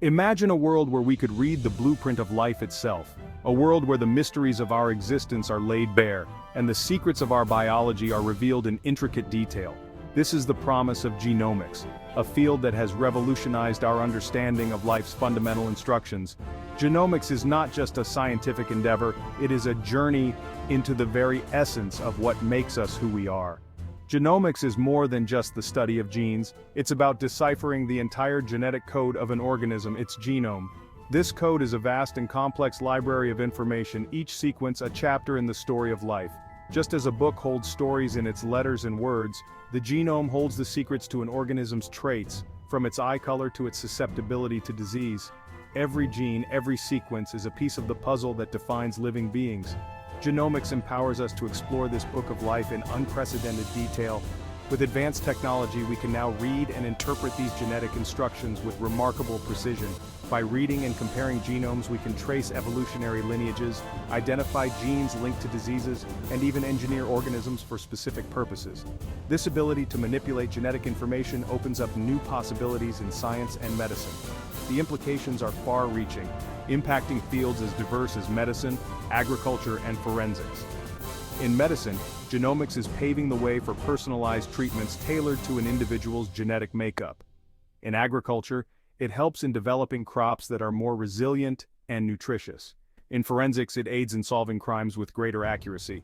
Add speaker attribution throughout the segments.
Speaker 1: Imagine a world where we could read the blueprint of life itself, a world where the mysteries of our existence are laid bare, and the secrets of our biology are revealed in intricate detail. This is the promise of genomics, a field that has revolutionized our understanding of life's fundamental instructions. Genomics is not just a scientific endeavor, it is a journey into the very essence of what makes us who we are. Genomics is more than just the study of genes, it's about deciphering the entire genetic code of an organism, its genome. This code is a vast and complex library of information, each sequence a chapter in the story of life. Just as a book holds stories in its letters and words, the genome holds the secrets to an organism's traits, from its eye color to its susceptibility to disease. Every gene, every sequence is a piece of the puzzle that defines living beings. Genomics empowers us to explore this book of life in unprecedented detail. With advanced technology, we can now read and interpret these genetic instructions with remarkable precision. By reading and comparing genomes, we can trace evolutionary lineages, identify genes linked to diseases, and even engineer organisms for specific purposes. This ability to manipulate genetic information opens up new possibilities in science and medicine. The implications are far-reaching, impacting fields as diverse as medicine, agriculture, and forensics. In medicine, genomics is paving the way for personalized treatments tailored to an individual's genetic makeup. In agriculture, it helps in developing crops that are more resilient and nutritious. In forensics, it aids in solving crimes with greater accuracy.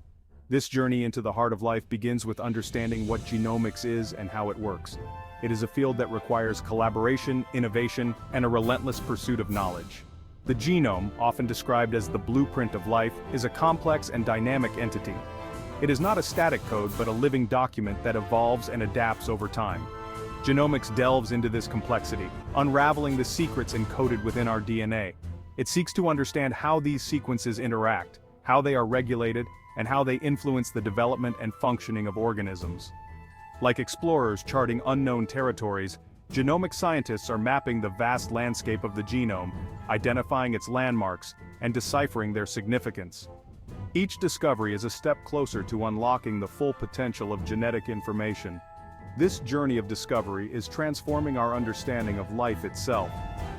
Speaker 1: This journey into the heart of life begins with understanding what genomics is and how it works. It is a field that requires collaboration, innovation, and a relentless pursuit of knowledge. The genome, often described as the blueprint of life, is a complex and dynamic entity. It is not a static code but a living document that evolves and adapts over time. Genomics delves into this complexity, unraveling the secrets encoded within our DNA. It seeks to understand how these sequences interact, how they are regulated, and how they influence the development and functioning of organisms. Like explorers charting unknown territories, genomic scientists are mapping the vast landscape of the genome, identifying its landmarks, and deciphering their significance. Each discovery is a step closer to unlocking the full potential of genetic information. This journey of discovery is transforming our understanding of life itself.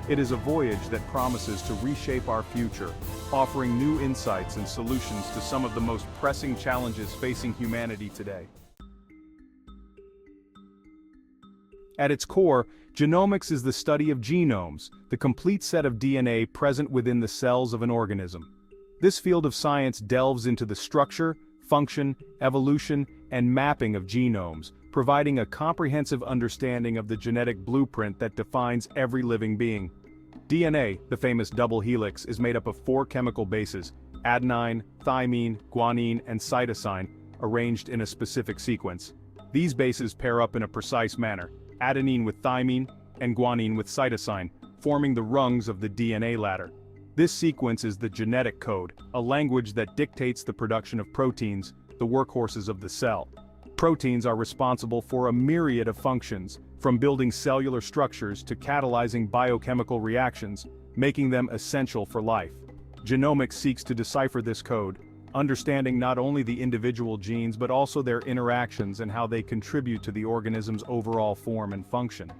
Speaker 1: It is a voyage that promises to reshape our future, offering new insights and solutions to some of the most pressing challenges facing humanity today. At its core, genomics is the study of genomes, the complete set of DNA present within the cells of an organism. This field of science delves into the structure, function, evolution, and mapping of genomes, providing a comprehensive understanding of the genetic blueprint that defines every living being. DNA, the famous double helix, is made up of 4 chemical bases: adenine, thymine, guanine, and cytosine, arranged in a specific sequence. These bases pair up in a precise manner, adenine with thymine, and guanine with cytosine, forming the rungs of the DNA ladder. This sequence is the genetic code, a language that dictates the production of proteins, the workhorses of the cell. Proteins are responsible for a myriad of functions, from building cellular structures to catalyzing biochemical reactions, making them essential for life. Genomics seeks to decipher this code, understanding not only the individual genes but also their interactions and how they contribute to the organism's overall form and function.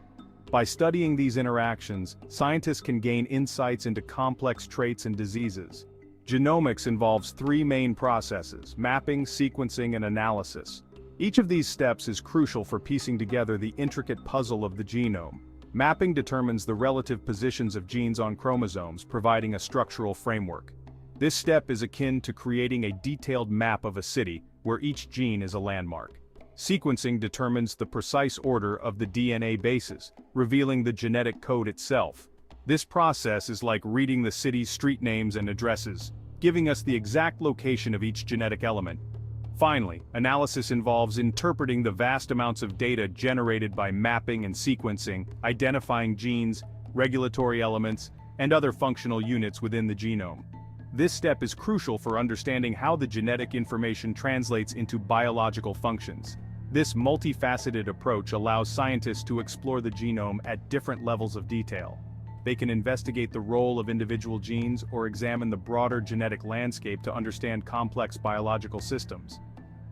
Speaker 1: By studying these interactions, scientists can gain insights into complex traits and diseases. Genomics involves 3 main processes: mapping, sequencing, and analysis. Each of these steps is crucial for piecing together the intricate puzzle of the genome. Mapping determines the relative positions of genes on chromosomes, providing a structural framework. This step is akin to creating a detailed map of a city, where each gene is a landmark. Sequencing determines the precise order of the DNA bases, revealing the genetic code itself. This process is like reading the city's street names and addresses, giving us the exact location of each genetic element. Finally, analysis involves interpreting the vast amounts of data generated by mapping and sequencing, identifying genes, regulatory elements, and other functional units within the genome. This step is crucial for understanding how the genetic information translates into biological functions. This multifaceted approach allows scientists to explore the genome at different levels of detail. They can investigate the role of individual genes or examine the broader genetic landscape to understand complex biological systems.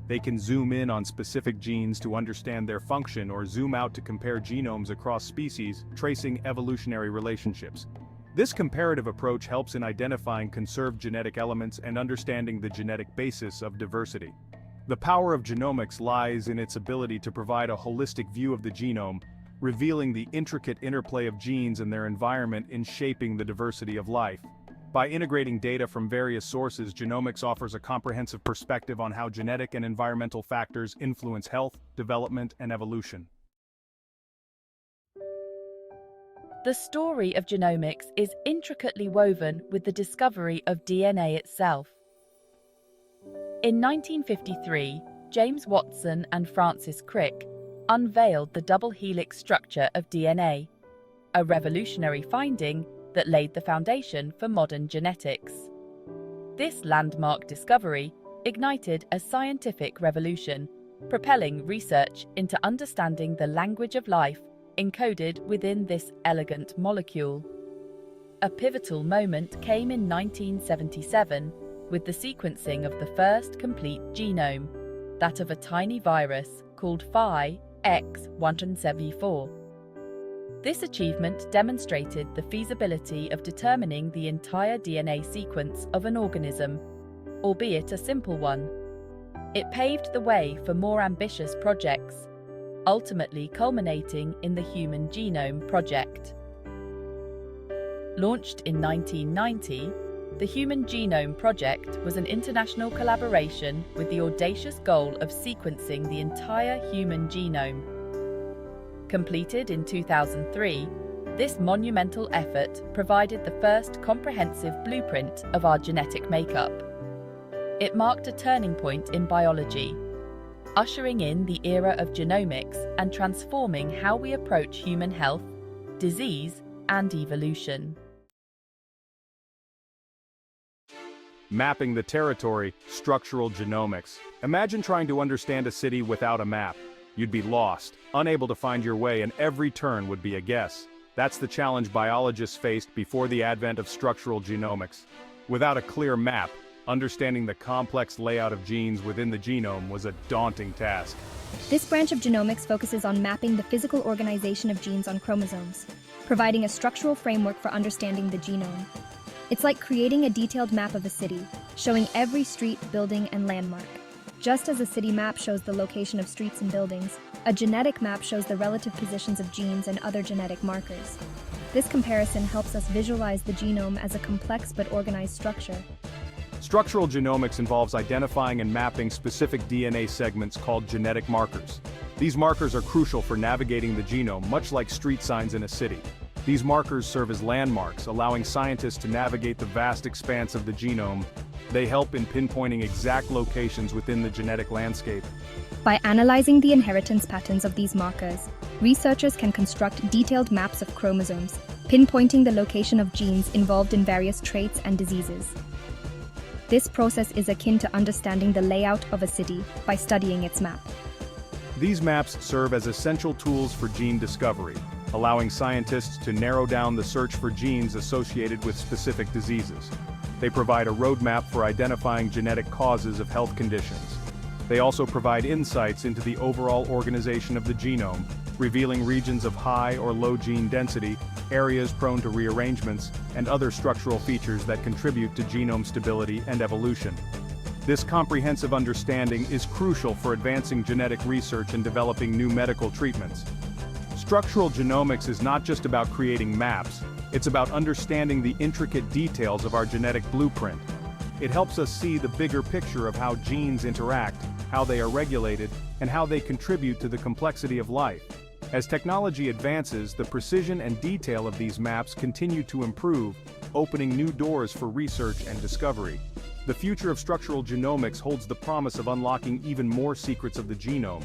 Speaker 1: They can zoom in on specific genes to understand their function or zoom out to compare genomes across species, tracing evolutionary relationships. This comparative approach helps in identifying conserved genetic elements and understanding the genetic basis of diversity. The power of genomics lies in its ability to provide a holistic view of the genome, revealing the intricate interplay of genes and their environment in shaping the diversity of life. By integrating data from various sources, genomics offers a comprehensive perspective on how genetic and environmental factors influence health, development, and evolution.
Speaker 2: The story of genomics is intricately woven with the discovery of DNA itself. In 1953, James Watson and Francis Crick unveiled the double helix structure of DNA, a revolutionary finding that laid the foundation for modern genetics. This landmark discovery ignited a scientific revolution, propelling research into understanding the language of life encoded within this elegant molecule. A pivotal moment came in 1977 with the sequencing of the first complete genome, that of a tiny virus called X174. This achievement demonstrated the feasibility of determining the entire DNA sequence of an organism, albeit a simple one. It paved the way for more ambitious projects, ultimately culminating in the Human Genome Project. Launched in 1990, the Human Genome Project was an international collaboration with the audacious goal of sequencing the entire human genome. Completed in 2003, this monumental effort provided the first comprehensive blueprint of our genetic makeup. It marked a turning point in biology, ushering in the era of genomics and transforming how we approach human health, disease, and evolution.
Speaker 1: Mapping the territory, structural genomics. Imagine trying to understand a city without a map. You'd be lost, unable to find your way, and every turn would be a guess. That's the challenge biologists faced before the advent of structural genomics. Without a clear map, understanding the complex layout of genes within the genome was a daunting task.
Speaker 3: This branch of genomics focuses on mapping the physical organization of genes on chromosomes, providing a structural framework for understanding the genome. It's like creating a detailed map of a city, showing every street, building, and landmark. Just as a city map shows the location of streets and buildings, a genetic map shows the relative positions of genes and other genetic markers. This comparison helps us visualize the genome as a complex but organized structure.
Speaker 1: Structural genomics involves identifying and mapping specific DNA segments called genetic markers. These markers are crucial for navigating the genome, much like street signs in a city. These markers serve as landmarks, allowing scientists to navigate the vast expanse of the genome. They help in pinpointing exact locations within the genetic landscape.
Speaker 3: By analyzing the inheritance patterns of these markers, researchers can construct detailed maps of chromosomes, pinpointing the location of genes involved in various traits and diseases. This process is akin to understanding the layout of a city by studying its map.
Speaker 1: These maps serve as essential tools for gene discovery, allowing scientists to narrow down the search for genes associated with specific diseases. They provide a roadmap for identifying genetic causes of health conditions. They also provide insights into the overall organization of the genome, revealing regions of high or low gene density, areas prone to rearrangements, and other structural features that contribute to genome stability and evolution. This comprehensive understanding is crucial for advancing genetic research and developing new medical treatments. Structural genomics is not just about creating maps, it's about understanding the intricate details of our genetic blueprint. It helps us see the bigger picture of how genes interact, how they are regulated, and how they contribute to the complexity of life. As technology advances, the precision and detail of these maps continue to improve, opening new doors for research and discovery. The future of structural genomics holds the promise of unlocking even more secrets of the genome,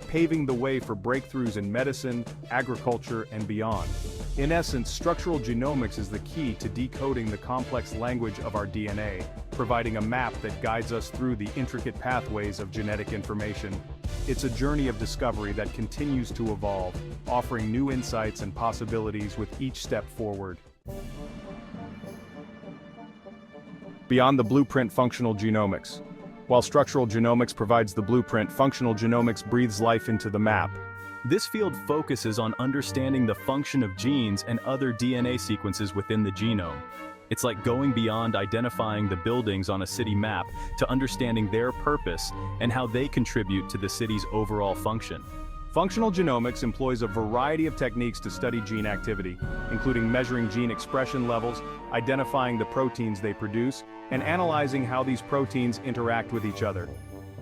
Speaker 1: paving the way for breakthroughs in medicine, agriculture, and beyond. In essence, structural genomics is the key to decoding the complex language of our DNA, providing a map that guides us through the intricate pathways of genetic information. It's a journey of discovery that continues to evolve, offering new insights and possibilities with each step forward. Beyond the blueprint, functional genomics. While structural genomics provides the blueprint, functional genomics breathes life into the map.
Speaker 4: This field focuses on understanding the function of genes and other DNA sequences within the genome. It's like going beyond identifying the buildings on a city map to understanding their purpose and how they contribute to the city's overall function.
Speaker 1: Functional genomics employs a variety of techniques to study gene activity, including measuring gene expression levels, identifying the proteins they produce, and analyzing how these proteins interact with each other.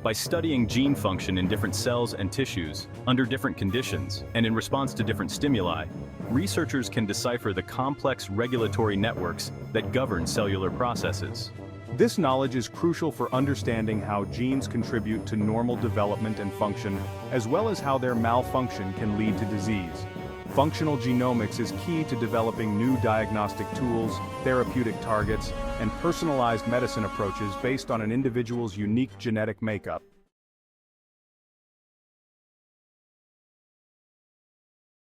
Speaker 4: By studying gene function in different cells and tissues, under different conditions, and in response to different stimuli, researchers can decipher the complex regulatory networks that govern cellular processes.
Speaker 1: This knowledge is crucial for understanding how genes contribute to normal development and function, as well as how their malfunction can lead to disease. Functional genomics is key to developing new diagnostic tools, therapeutic targets, and personalized medicine approaches based on an individual's unique genetic makeup.